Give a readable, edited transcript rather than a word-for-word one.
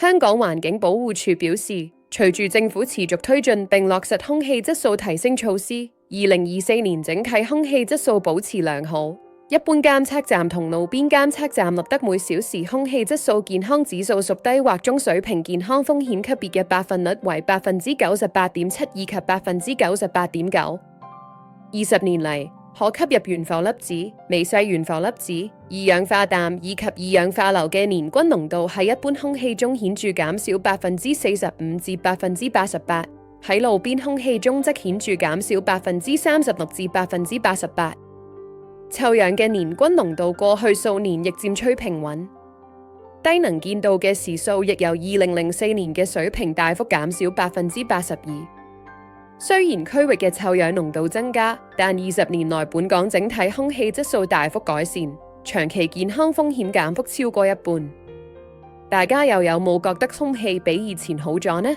香港環境保護署表示，隨住政府持續推進並落實空氣質素提升措施，2024年整體空氣質素保持良好。一般監測站同路邊監測站錄得每小時空氣質素健康指數屬低或中水平，健康風險級別嘅百分率為 98.7% 以及 98.9%。20年嚟，可吸入懸浮粒子、微細懸浮粒子、二氧化氮以及二氧化硫嘅年均濃度喺一般空氣中顯著減少 45% 至 88%， 喺路邊空氣中則顯著減少 36% 至 88%。臭氧嘅年均濃度過去數年亦漸趨平穩，低能見度嘅時數亦由2004年嘅水平大幅減少 82%。雖然區域嘅臭氧濃度增加，但20年來本港整體空氣質素大幅改善，長期健康風險減幅超過一半。大家又有冇覺得空氣比以前好咗呢？